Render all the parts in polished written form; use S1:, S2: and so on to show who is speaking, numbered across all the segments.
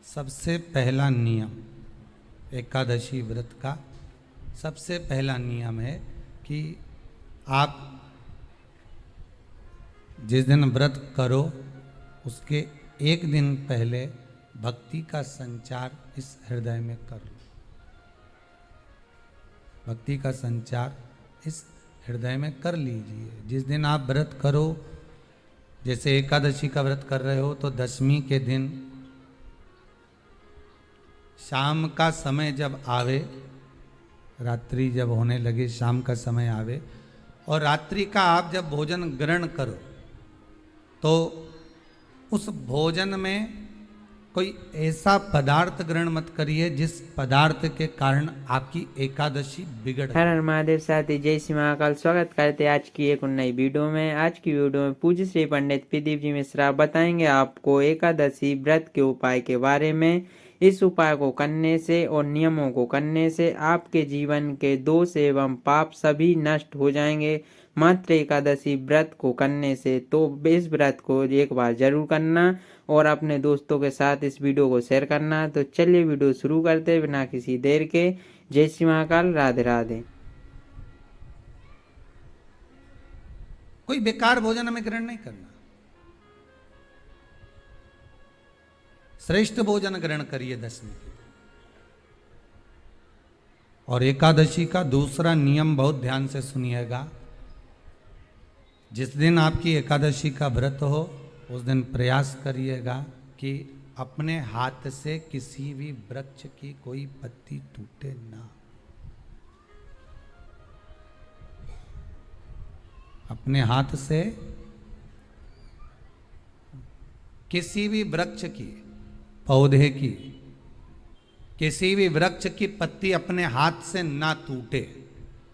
S1: सबसे पहला नियम एकादशी व्रत का सबसे पहला नियम है कि आप जिस दिन व्रत करो उसके एक दिन पहले भक्ति का संचार इस हृदय में कर लो। भक्ति का संचार इस हृदय में कर लीजिए। जिस दिन आप व्रत करो, जैसे एकादशी का व्रत कर रहे हो तो दशमी के दिन शाम का समय जब आवे, रात्रि जब होने लगे, शाम का समय आवे और रात्रि का आप जब भोजन ग्रहण करो तो उस भोजन में कोई ऐसा पदार्थ ग्रहण मत करिए जिस पदार्थ के कारण आपकी एकादशी बिगड़
S2: हर हर महादेव साथी, जय श्री महाकाल। स्वागत करते हैं आज की एक नई वीडियो में। आज की वीडियो में पूज्य श्री पंडित प्रदीप जी मिश्रा बताएंगे आपको एकादशी व्रत के उपाय के बारे में। इस उपाय को करने से और नियमों को करने से आपके जीवन के दोष एवं पाप सभी नष्ट हो जाएंगे। मात्र एकादशी व्रत को करने से तो इस व्रत को एक बार जरूर करना और अपने दोस्तों के साथ इस वीडियो को शेयर करना। तो चलिए वीडियो शुरू करते बिना किसी देर के। जय श्री महाकाल, राधे राधे।
S1: कोई बेकार भोजन हमें ग्रहण नहीं करना, श्रेष्ठ भोजन ग्रहण करिए दशमी के दिन। और एकादशी का दूसरा नियम बहुत ध्यान से सुनिएगा। जिस दिन आपकी एकादशी का व्रत हो उस दिन प्रयास करिएगा कि अपने हाथ से किसी भी वृक्ष की कोई पत्ती टूटे ना। अपने हाथ से किसी भी वृक्ष की, पौधे की, किसी भी वृक्ष की पत्ती अपने हाथ से ना टूटे।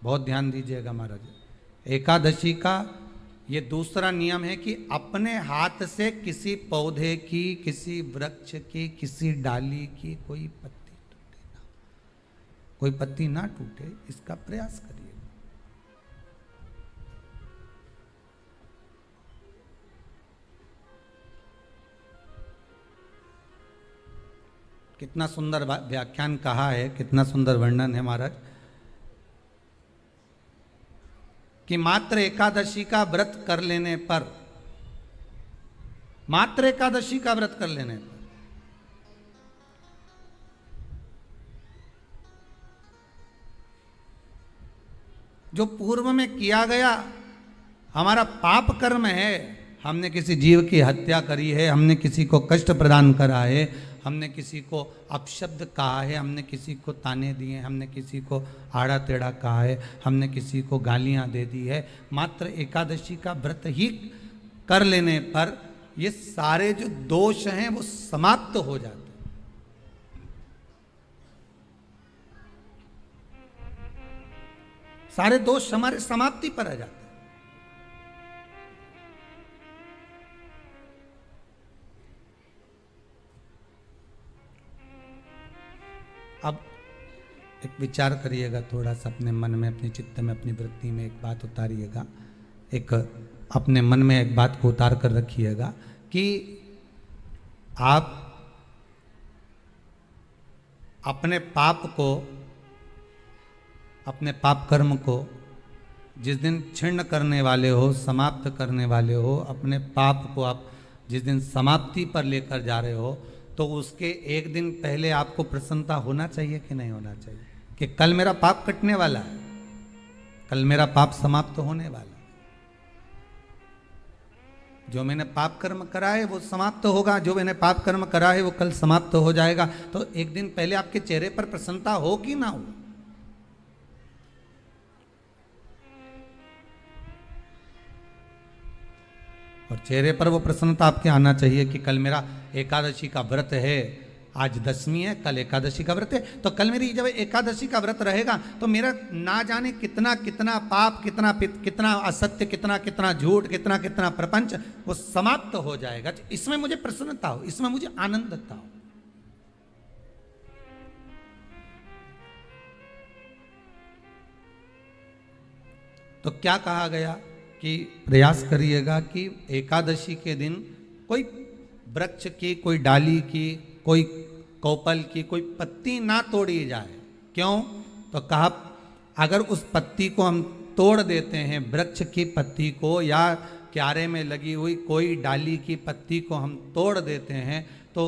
S1: बहुत ध्यान दीजिएगा महाराज। एकादशी का ये दूसरा नियम है कि अपने हाथ से किसी पौधे की, किसी वृक्ष की, किसी डाली की कोई पत्ती टूटे ना, कोई पत्ती ना टूटे, इसका प्रयास करिए। कितना सुंदर व्याख्यान कहा है, कितना सुंदर वर्णन है महाराज कि मात्र एकादशी का व्रत कर लेने पर, मात्र एकादशी का व्रत कर लेने पर जो पूर्व में किया गया हमारा पाप कर्म है, हमने किसी जीव की हत्या करी है, हमने किसी को कष्ट प्रदान करा है, हमने किसी को अपशब्द कहा है, हमने किसी को ताने दिए, हमने किसी को आड़ा टेढ़ा कहा है, हमने किसी को गालियां दे दी है, मात्र एकादशी का व्रत ही कर लेने पर ये सारे जो दोष हैं वो समाप्त हो जाते हैं। सारे दोष हमारे समाप्ति पर आ जाते हैं। अब एक विचार करिएगा थोड़ा सा अपने मन में, अपने चित्त में, अपनी वृत्ति में एक बात उतारिएगा। एक अपने मन में एक बात को उतार कर रखिएगा कि आप अपने पाप को, अपने पाप कर्म को जिस दिन छिन्न करने वाले हो, समाप्त करने वाले हो, अपने पाप को आप जिस दिन समाप्ति पर लेकर जा रहे हो तो उसके एक दिन पहले आपको प्रसन्नता होना चाहिए कि नहीं होना चाहिए कि कल मेरा पाप कटने वाला है, कल मेरा पाप समाप्त होने वाला है, जो मैंने पाप कर्म करा है वो समाप्त होगा, जो मैंने पाप कर्म करा है वो कल समाप्त हो जाएगा। तो एक दिन पहले आपके चेहरे पर प्रसन्नता हो कि ना हो। और चेहरे पर वो प्रसन्नता आपके आना चाहिए कि कल मेरा एकादशी का व्रत है, आज दशमी है, कल एकादशी का व्रत है, तो कल मेरी जब एकादशी का व्रत रहेगा तो मेरा ना जाने कितना कितना पाप, कितना असत्य, कितना झूठ, कितना प्रपंच वो समाप्त हो जाएगा। इसमें मुझे प्रसन्नता हो, इसमें मुझे आनंदता हो। तो क्या कहा गया कि प्रयास करिएगा कि एकादशी के दिन कोई वृक्ष की, कोई डाली की, कोई कोपल की कोई पत्ती ना तोड़ी जाए। क्यों? तो कहा अगर उस पत्ती को हम तोड़ देते हैं, वृक्ष की पत्ती को या क्यारे में लगी हुई कोई डाली की पत्ती को हम तोड़ देते हैं तो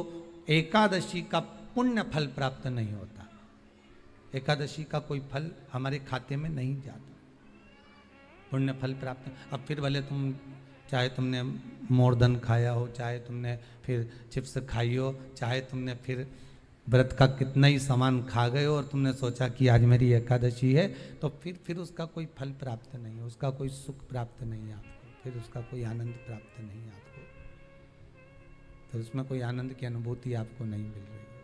S1: एकादशी का पुण्य फल प्राप्त नहीं होता। एकादशी का कोई फल हमारे खाते में नहीं जाता, पुण्य फल प्राप्त। अब फिर भले तुम चाहे तुमने मोरधन खाया हो, चाहे तुमने फिर चिप्स खाई हो, चाहे तुमने फिर व्रत का कितना ही सामान खा गए हो और तुमने सोचा कि आज मेरी एकादशी है, तो फिर उसका कोई फल प्राप्त नहीं है, उसका कोई सुख प्राप्त नहीं है आपको, फिर उसका कोई आनंद प्राप्त नहीं है आपको, फिर उसमें कोई आनंद की अनुभूति आपको नहीं मिल रही।